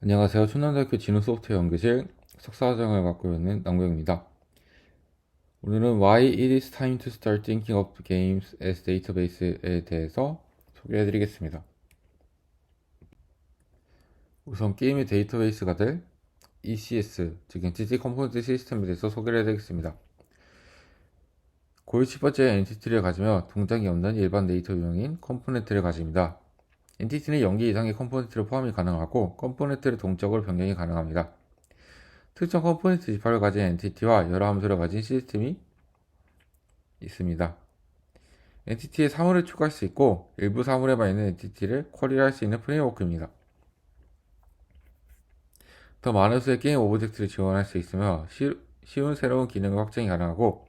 안녕하세요. 충남대학교 진후소프트웨어 연구실 석사과정을 맡고 있는 남구영입니다. 오늘은 Why it is time to start thinking of games as database에 대해서 소개해드리겠습니다. 우선 게임의 데이터베이스가 될 ECS, 즉 Entity Component System에 대해서 소개를 해드리겠습니다. 고유 10번째 엔티티를 가지며 동작이 없는 일반 데이터 유형인 컴포넌트를 가집니다. 엔티티는 0개 이상의 컴포넌트를 포함이 가능하고 컴포넌트를 동적으로 변경이 가능합니다. 특정 컴포넌트 지파를 가진 엔티티와 여러 함수를 가진 시스템이 있습니다. 엔티티에 사물을 추가할 수 있고 일부 사물에만 있는 엔티티를 쿼리를 할 수 있는 프레임워크입니다. 더 많은 수의 게임 오브젝트를 지원할 수 있으며 쉬운 새로운 기능을 확장이 가능하고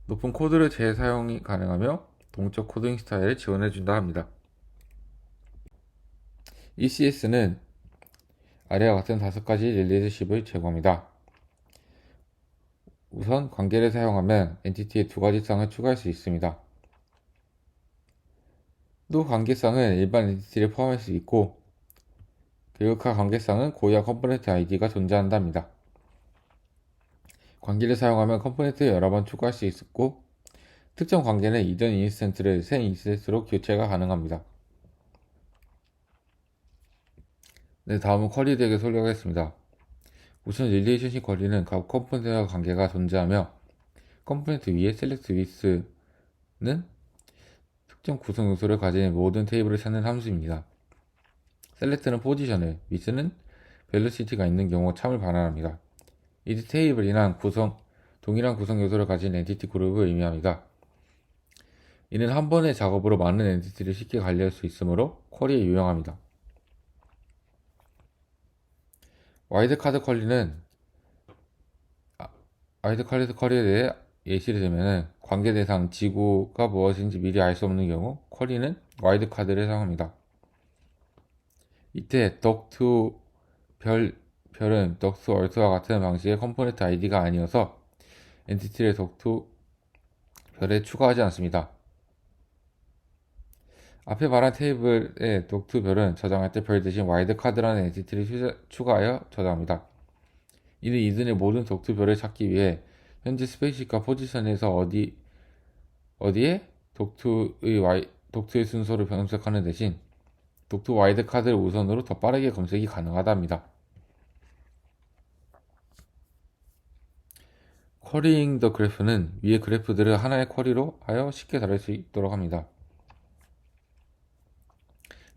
높은 코드를 재사용이 가능하며 동적 코딩 스타일을 지원해준다 합니다. ECS는 아래와 같은 5가지 릴레이션십을 제공합니다. 우선 관계를 사용하면 엔티티에 2가지 쌍을 추가할 수 있습니다. 또 관계쌍은 일반 엔티티를 포함할 수 있고 그리고 그 관계쌍은 고유한 컴포넌트 아이디가 존재한답니다. 관계를 사용하면 컴포넌트를 여러 번 추가할 수 있고 특정 관계는 이전 인스턴트를 새 인스턴트로 교체가 가능합니다. 네, 다음은 쿼리에 대해 설명하겠습니다. 우선 릴레이션십 쿼리는 각 컴포넌트와 관계가 존재하며 컴포넌트 위에 select with는 특정 구성 요소를 가진 모든 테이블을 찾는 함수입니다. select는 포지션을, with는 벨로시티가 있는 경우 참을 반환합니다. 이 테이블이란 동일한 구성 요소를 가진 엔티티 그룹을 의미합니다. 이는 한 번의 작업으로 많은 엔티티를 쉽게 관리할 수 있으므로 쿼리에 유용합니다. 와이드카드 쿼리에 대해 예시를 들면 관계 대상 지구가 무엇인지 미리 알 수 없는 경우 쿼리는 와이드카드를 사용합니다. 이때 덕투 별은 덕투 얼트와 같은 방식의 컴포넌트 아이디가 아니어서 엔티티를 덕투 별에 추가하지 않습니다. 앞에 말한 테이블의 독투 별은 저장할 때 별 대신 와이드카드라는 엔티티를 추가하여 저장합니다. 이는 이들의 모든 독투 별을 찾기 위해 현재 스페이스과 포지션에서 어디에 독투의 순서를 검색하는 대신 독투 와이드카드를 우선으로 더 빠르게 검색이 가능하답니다. 쿼리잉 더 그래프는 위의 그래프들을 하나의 쿼리로 하여 쉽게 다룰 수 있도록 합니다.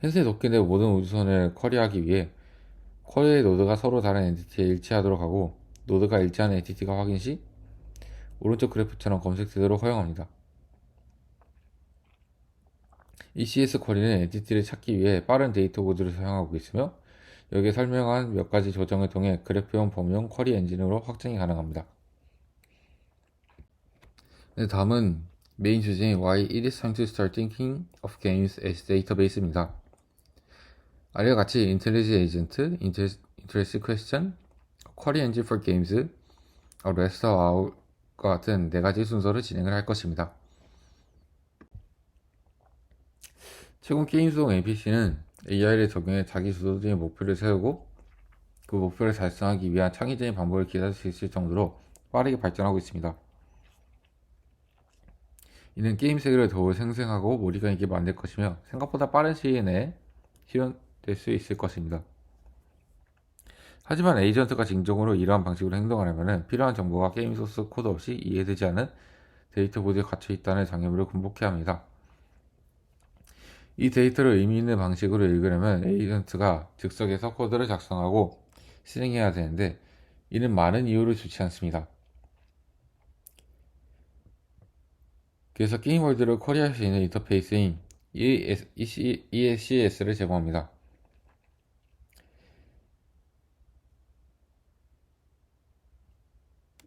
현재 독해된 모든 우주선을 쿼리하기 위해 쿼리의 노드가 서로 다른 엔티티에 일치하도록 하고 노드가 일치하는 엔티티가 확인 시 오른쪽 그래프처럼 검색되도록 허용합니다. ECS 쿼리는 엔티티를 찾기 위해 빠른 데이터 코드를 사용하고 있으며 여기에 설명한 몇 가지 조정을 통해 그래프형 범위형 쿼리 엔진으로 확장이 가능합니다. 네, 다음은 메인 주제인 Why it is time to start thinking of games as database입니다. 아래와 같이 인텔리지 에이전트, 인터레스트 퀘스천, 쿼리 엔진 for games, 레스터 아웃과 같은 4가지 순서를 진행을 할 것입니다. 최근 게임 속 NPC는 AI를 적용해 자기 주도적인 목표를 세우고 그 목표를 달성하기 위한 창의적인 방법을 기다릴 수 있을 정도로 빠르게 발전하고 있습니다. 이는 게임 세계를 더욱 생생하고 몰입감 있게 만들 것이며 생각보다 빠른 시일 내에 실현될 수 있을 것입니다. 하지만 에이전트가 진정으로 이러한 방식으로 행동하려면 필요한 정보가 게임 소스 코드 없이 이해되지 않은 데이터 보드에 갇혀 있다는 장애물을 극복해야 합니다. 이 데이터를 의미 있는 방식으로 읽으려면 에이전트가 즉석에서 코드를 작성하고 실행해야 되는데 이는 많은 이유로 좋지 않습니다. 그래서 게임 월드를 쿼리할 수 있는 인터페이스인 ESCS를 제공합니다.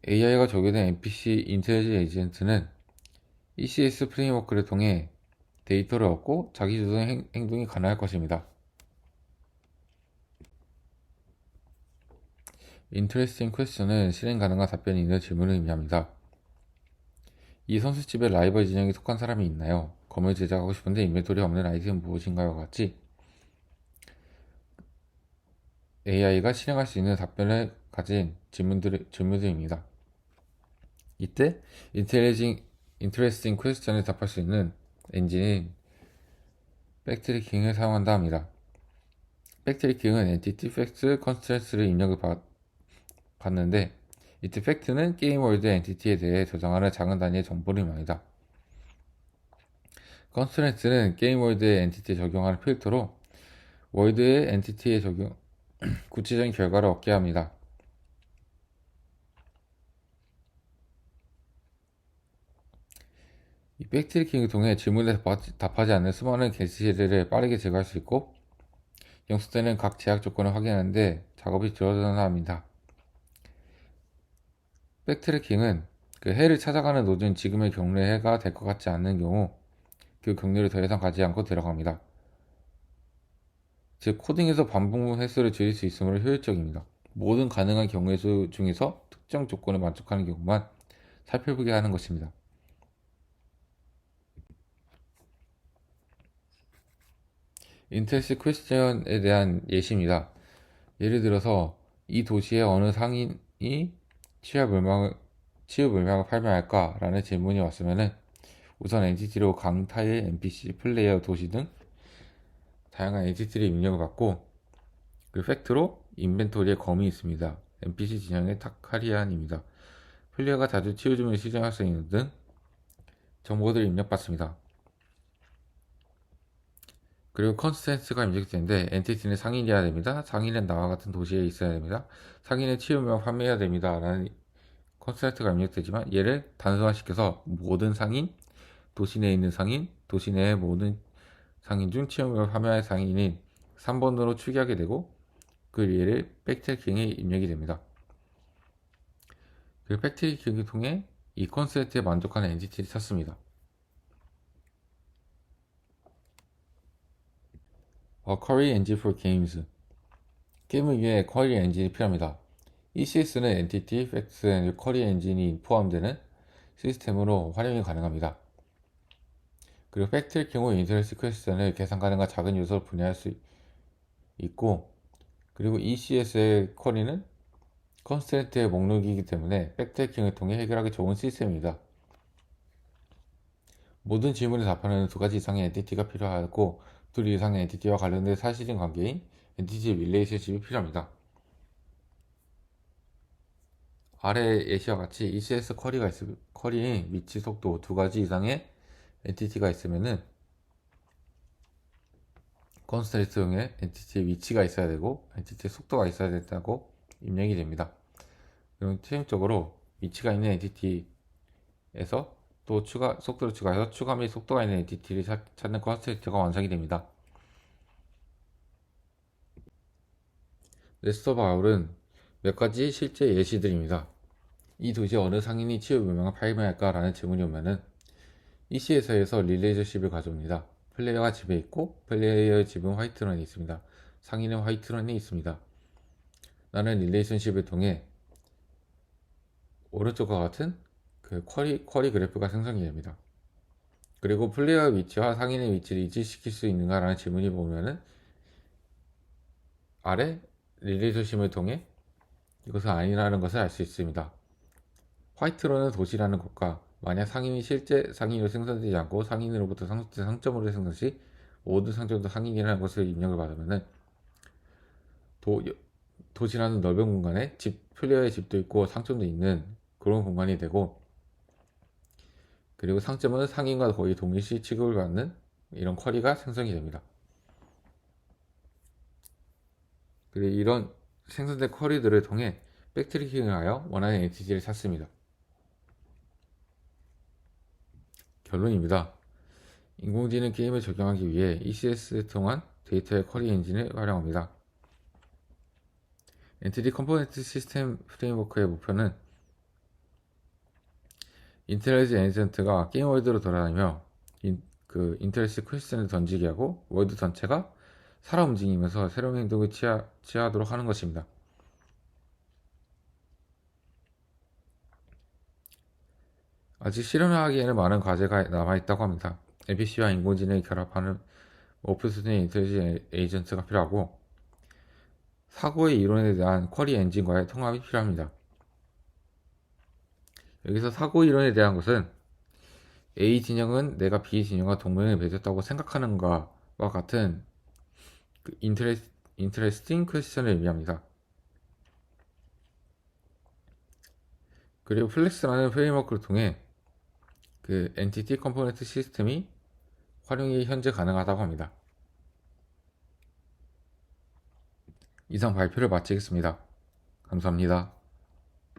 AI가 적용된 NPC 인텔리지 에이전트는 ECS 프레임워크를 통해 데이터를 얻고 자기주도 행동이 가능할 것입니다. Interesting question은 실행 가능한 답변이 있는 질문을 의미합니다. 이 선수집에 라이벌 진영에 속한 사람이 있나요? 검을 제작하고 싶은데 인벤토리 없는 아이템은 무엇인가요? 같이 AI가 실행할 수 있는 답변을 가진 질문들입니다. 이때 인터레스팅 퀘스천에 답할 수 있는 엔진인 백트리킹을 사용한다 합니다. 백트리킹은 엔티티 팩트 컨스트런트를 입력을 받는데 이때 팩트는 게임 월드 엔티티에 대해 저장하는 작은 단위의 정보를 말합니다. 컨스트런트는 게임 월드의 엔티티에 적용하는 필터로 월드의 엔티티에 적용 구체적인 결과를 얻게 합니다. 이 백트리킹을 통해 질문에 답하지 않는 수많은 게시들을 빠르게 제거할 수 있고 영수되는 각 제약 조건을 확인하는데 작업이 줄어든다 합니다. 백트래킹은 그 해를 찾아가는 노준 지금의 경로의 해가 될 것 같지 않는 경우 그 경로를 더 이상 가지 않고 들어갑니다. 즉 코딩에서 반복 횟수를 줄일 수 있으므로 효율적입니다. 모든 가능한 경우의 수 중에서 특정 조건을 만족하는 경우만 살펴보게 하는 것입니다. 인터레스트 퀘스천에 대한 예시입니다. 예를 들어서 이 도시의 어느 상인이 치유 물량을 판매할까? 라는 질문이 왔으면 우선 엔티티로 강 타일, NPC, 플레이어, 도시 등 다양한 엔티티를 입력을 받고 그 팩트로 인벤토리에 검이 있습니다. NPC 진영의 타카리안입니다. 플레이어가 자주 치유주문을 시전할 수 있는 등 정보들을 입력받습니다. 그리고 컨스텐츠가 입력되는데 엔티티는 상인이어야 됩니다. 상인은 나와 같은 도시에 있어야 됩니다. 상인은 치유물만 판매해야 됩니다. 라는 컨스텐츠가 입력되지만 얘를 단순화시켜서 모든 상인, 도시 내에 있는 상인, 도시 내의 모든 상인 중 치유물을 판매할 상인인 3번으로 추기하게 되고 그 얘를 백트래킹에 입력이 됩니다. 그 백트래킹을 통해 이 컨셉트에 만족하는 엔티티를 찾습니다. Query Engine for Games 게임을 위해 쿼리 엔진이 필요합니다. ECS는 Entity, Facts and Query 엔진이 포함되는 시스템으로 활용이 가능합니다. 그리고 팩트의 경우 인터레스트 퀘스천을 계산 가능한 작은 요소로 분해할 수 있고 그리고 ECS의 쿼리는 컨스트랜트의 목록이기 때문에 백트래킹을 통해 해결하기 좋은 시스템입니다. 모든 질문에 답하는 두 가지 이상의 엔티티가 필요하고 둘 이상의 엔티티와 관련된 사실인 관계인 엔티티 릴레이션십이 필요합니다. 아래 예시와 같이 ECS 쿼리의 위치 속도 두 가지 이상의 엔티티가 있으면은 컨스트레이트형의 엔티티의 위치가 있어야 되고 엔티티의 속도가 있어야 된다고 입력이 됩니다. 그럼 최종적으로 위치가 있는 엔티티에서 또 속도를 추가해서 추가 및 속도가 있는 엔티티를 찾는 컨스트레이트가 완성이 됩니다. 레스터 바울은 몇 가지 실제 예시들입니다. 이 도시에 어느 상인이 치유 물량을 판매할까? 라는 질문이 오면은 EC에서 릴레이션십을 가져옵니다. 플레이어가 집에 있고 플레이어의 집은 화이트런에 있습니다. 상인은 화이트런에 있습니다. 나는 릴레이션십을 통해 오른쪽과 같은 그 쿼리 그래프가 생성이 됩니다. 그리고 플레이어의 위치와 상인의 위치를 일치시킬 수 있는가? 라는 질문이 보면은 아래 릴레이션십을 통해 이것은 아니라는 것을 알 수 있습니다. 화이트런은 도시라는 것과 만약 상인이 실제 상인으로 생성되지 않고 상인으로부터 상점으로 생성 시 모든 상점도 상인이라는 것을 입력을 받으면 도시라는 넓은 공간에 플레이어의 집도 있고 상점도 있는 그런 공간이 되고 그리고 상점은 상인과 거의 동일시 취급을 받는 이런 쿼리가 생성이 됩니다. 그리고 이런 생성된 쿼리들을 통해 백트래킹을 하여 원하는 엔티티를 찾습니다. 결론입니다. 인공지능 게임을 적용하기 위해 ECS 통한 데이터의 쿼리 엔진을 활용합니다. 엔티티 컴포넌트 시스템 프레임워크의 목표는 인텔리전트 에이전트가 게임 월드로 돌아다니며 인터레스트 퀘스천을 던지게 하고 월드 전체가 살아 움직이면서 새로운 행동을 취하도록 하는 것입니다. 아직 실현하기에는 많은 과제가 남아있다고 합니다. NPC와 인공지능을 결합하는 오픈 수준의 인텔리전트 에이전트가 필요하고 사고의 이론에 대한 쿼리 엔진과의 통합이 필요합니다. 여기서 사고 이론에 대한 것은 A 진영은 내가 B 진영과 동맹을 맺었다고 생각하는 것과 같은 그 interesting question을 의미합니다. 그리고 플렉스라는 프레임워크를 통해 그 엔티티 컴포넌트 시스템이 활용이 현재 가능하다고 합니다. 이상 발표를 마치겠습니다. 감사합니다.